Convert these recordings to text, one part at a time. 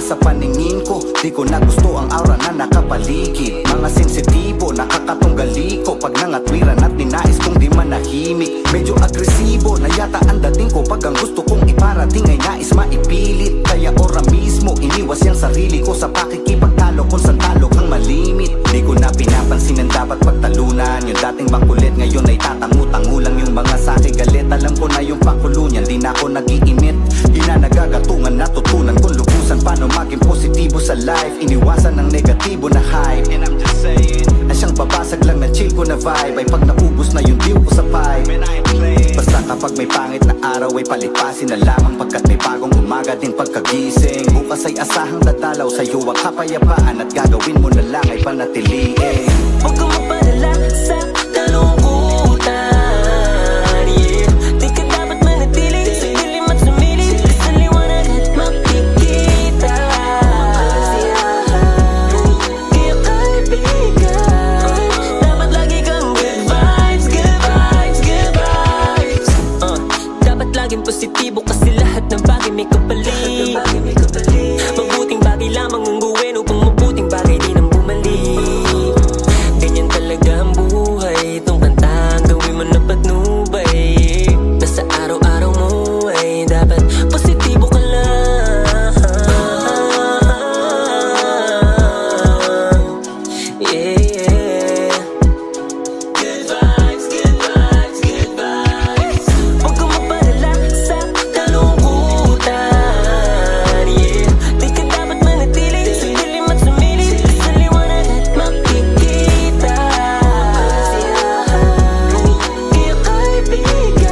sa paningin ko. Di ko na gusto ang aura na nakapaligid. Mga sensitibo, nakakatunggali ko. Pag nangatwiran at ninais kong di manahimik. Medyo agresibo na yata ang dating ko. Pag ang gusto kong iparating ay nais maipilit. Kaya ora mismo iniwas yung sarili ko sa pakikipagtalo kung saan talo kang malimit. Di ko na pinapansin ang dapat pagtalunan. Yung dating makulit ngayon ay tatangu-tangu lang yung mga saki galit. Alam ko na yung pakulo niyan, di na ako nag-iinit. Di na nagagatungan, natutunan kung lubusan paano maging positibo sa life. Iniwasan ng negatibo na hype. And I'm just saying, asyang babasag lang na chill ko na vibe. Ay pag naubos na yung deal ko sa pipe. Basta kapag may pangit na araw ay palipasin na lamang. Pagkat may bagong umaga din pagkagising. Bukas ay asahang dadalaw sa'yo ang kapayapaan. At gagawin mo na lang ay panatiliin. Huwag kang mapadala sa kalungkutan. Di ka dapat manatili sa dilim at sumilip sa liwanag at makikita. Kaya kaibigan, dapat lagi kang good vibes, good vibes, good vibes. Dapat laging positibo kasi lahat ng bagay may kapalit. Mabuting bagay lamang ang gawin upang mabuting bagay din ang bumalik. Ganyan talaga ang buhay. Itong kanta ang gawin mo na patnubay. Nasa araw-araw mo ay dapat positibo ka lang. Yeah. Good vibes, good vibes, good vibes. Huwag kang mapadala sa kalungkutan. Yeah. Di ka dapat manatili sa dilim at sumilip sa liwanag at makikita. Kaya kaibigan,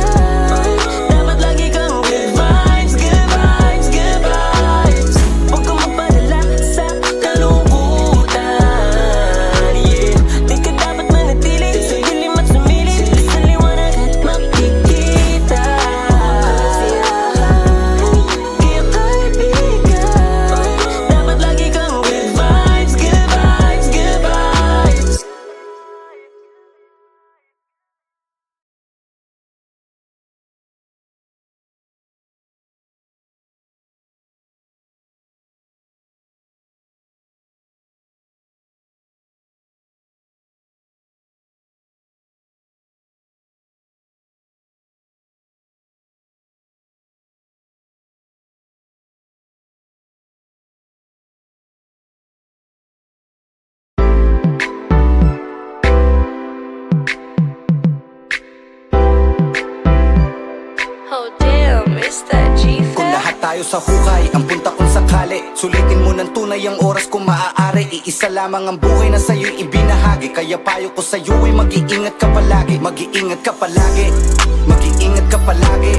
dapat lagi kang good vibes, good vibes, good vibes. Huwag kang mapadala sa kalungkutan. Yeah. Di ka dapat manatili sa dilim at sumilip sa liwanag at makikita. Kaya kaibigan, dapat lagi kang good vibes, good vibes, good vibes. Oh damn, it's that Kung G-Fab. lahat tayo sa hukay, ang punta kung sakali. Sulitin mo ng tunay ang oras kung maaari. Iisa lamang ang buhay na sa'yo'y ibinahagi. Kaya payo ko sa'yo ay mag-iingat ka palagi. Mag-iingat ka palagi. Mag-iingat ka palagi.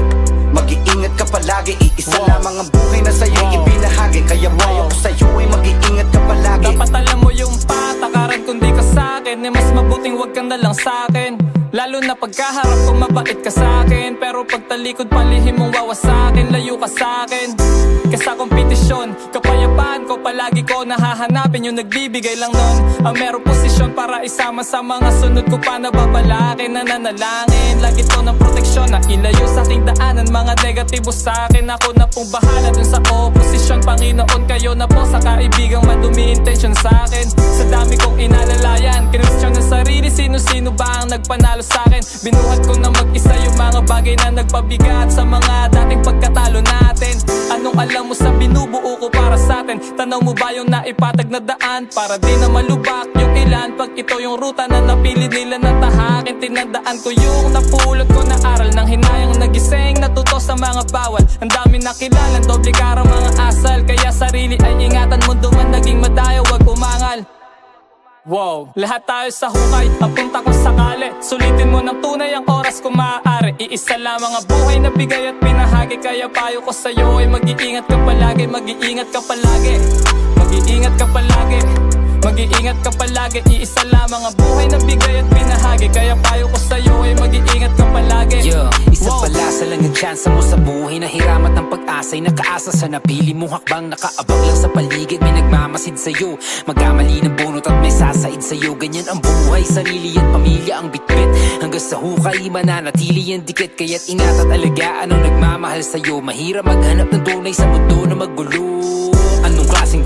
Mag-iingat ka palagi. Iisa lamang ang buhay na sa'yo'y ibinahagi. Kaya payo ko sa'yo ay mag-iingat ka palagi. Dapat alam mo yung patakaran kung di ka sa'kin. Eh mas mabuting wag kang nalang sa'kin. Lalo na pagkaharap kung mabait ka sa'kin. Pero pagtalikod palihim mong wawasakin. Layo ka sa'kin. Kesa kompetisyon, kapayapaan ko palagi ko nahahanapin. Yung nagbibigay lang nun ang merong posisyon para isama sa mga sunod ko pa nababalakin. Nananalangin, lagi to ng proteksyon na ilayo sa aking daanan. Mga negatibo sa'kin, ako na pong bahala dun sa oposisyon. Panginoon kayo na po sa kaibigang madumi intention sa'kin. Sa dami kong inalalayan, kinwestiyon ng sarili, sino-sino ba ang nagpanalo sa'kin. Binuhat ko na mag-isa yung mga bagay na nagpabigat sa mga dating pagkatalo natin. Anong alam mo sa binubuo ko para sa'tin? Tanaw mo ba yung naipatag na daan para di na malubak yung ilan? Pag ito yung ruta na napili nila na tahakin, tinandaan ko yung napulot ko na aral ng hinayang nagising, natuto sa mga bawal. Ang dami nakilalan, doble karang mga asal. Kaya sarili ay ingatan, mundo man naging madayo, wag umangal. Wow, lahat tayo sa hukay, ang punta kung sakali. Sulitin mo ng tunay ang oras kung maaari. Iisa lamang ang buhay na bigay at pinahagi. Kaya payo ko sa'yo ay mag-iingat ka palagi. Mag-iingat ka palagi. Mag-iingat ka palagi. Mag-iingat ka palagi. Iisa lamang ang buhay na bigay at pinahagi. Kaya payo ko sa'yo ay mag-iingat ka palagi. Isa palasa lang ang tsansa mo sa buhay. Nahiramat ang pag-asa'y nakaasa sa napili mong hakbang. Nakaabang lang sa paligid, may nagmamasid sa'yo. Magkamali ng bunot at may sasaid sa'yo. Ganyan ang buhay, sarili at pamilya ang bitbit. Hanggang sa hukay, mananatili ang dikit. Kaya't ingat at alagaan ang nagmamahal sa'yo. Mahirap maghanap ng tunay sa mundo na magulo. Anong klaseng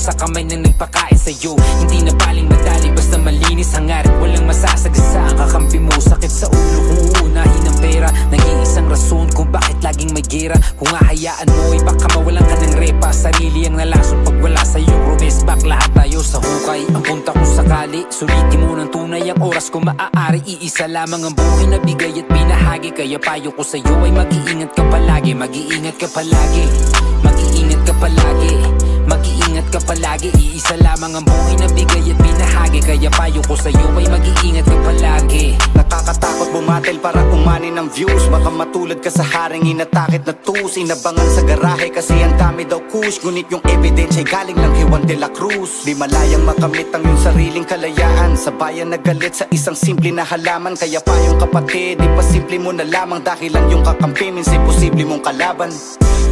sa kamay ng nagpakain sa'yo. Hindi na baling madali, basta malinis ang arit, walang masasagasa ang kakampi mo. Sakit sa ulo kung uunahin ang pera, nag-iisang rason kung bakit laging may gera. Kung hahayaan mo ay baka mawalan ka ng repa, sarili ang nalason pag wala sa'yong rumes back. Lahat tayo sa hukay, ang punta kung sakali, sulitin mo ng tunay ang oras kung maaari. Iisa lamang ang buhay na bigay at binahagi, kaya payo ko sa'yo ay mag-iingat ka palagi. Mag-iingat ka palagi, mag-iingat ka palagi, mag-iingat ka palagi. Iisa lamang ang buhay na bigay at binahagi, kaya payo ko sa'yo ay mag-iingat ka palagi. Nakakatakot bumatel para kumanin ng views, baka matulad ka sa haring inatakit na tus. Inabangan sa garahe kasi ang dami daw kush, ngunit yung ebidensya ay galing lang kay Juan de la Cruz. Di malayang makamit ang yung sariling kalayaan, sa bayan na galit sa isang simple na halaman. Kaya pa yung kapatid, di pa simple mo na lamang, dahil lang yung kakampi minsan posible mong kalaban.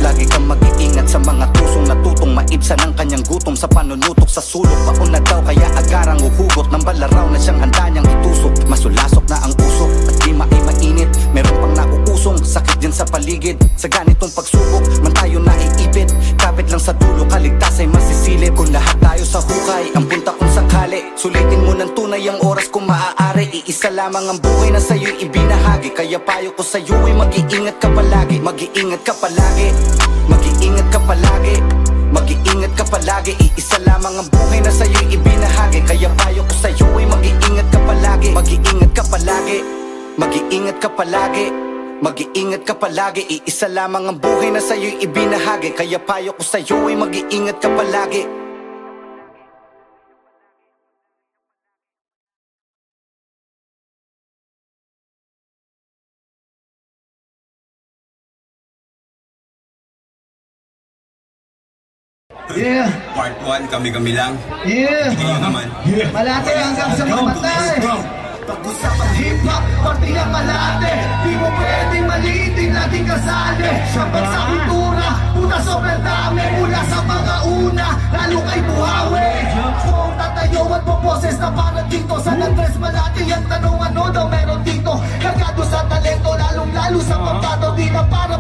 Lagi kang mag-iingat sa mga tusong natutong maibsan ang kanyang gutom sa panunutok sa sulok. Paon na daw kaya agarang uhugot ng balaraw na siyang handa niyang itusok. Masulasok na ang usok at klima ay mainit, meron pang nauusong sakit din sa paligid. Sa ganitong pagsubok man tayo naiipit, kapit lang sa dulo kaligtas ay masisilip. Kung lahat tayo sa hukay, ang punta kung sakali, sulitin mo ng tunay ang oras kung maaari. Iisa lamang ang buhay na sa'yo'y ibinahagi, kaya payo ko sa'yo ay mag-iingat ka palagi. Mag-iingat ka palagi, mag-iingat ka palagi, mag-iingat ka palagi. Iisa lamang ang buhay na sa'yo'y ibinahagi, kaya payo ko sa'yo ay mag-iingat ka palagi. Mag-iingat ka palagi, mag-iingat ka palagi, mag-iingat ka palagi. Iisa lamang ang buhay na sa'yo'y ibinahagi, kaya payo ko sa'yo ay mag-iingat ka palagi. Yeah. Part 1, kami-kami lang. Yeah. Ikaw naman. Malate hanggang sa mamatay. Pag-usapang hip-hop, parte ng malate. Di mo pwedeng maliitin, laging kasali. Siyempre sa kultura, una sobrang dami. Mula sa mga una, lalo kay buhawi. Kung tatayo at poposes na parang dito. Sa Andres Malate, ang tanong ano daw meron dito. Kagado sa talento, lalong-lalo sa pampato. Di na para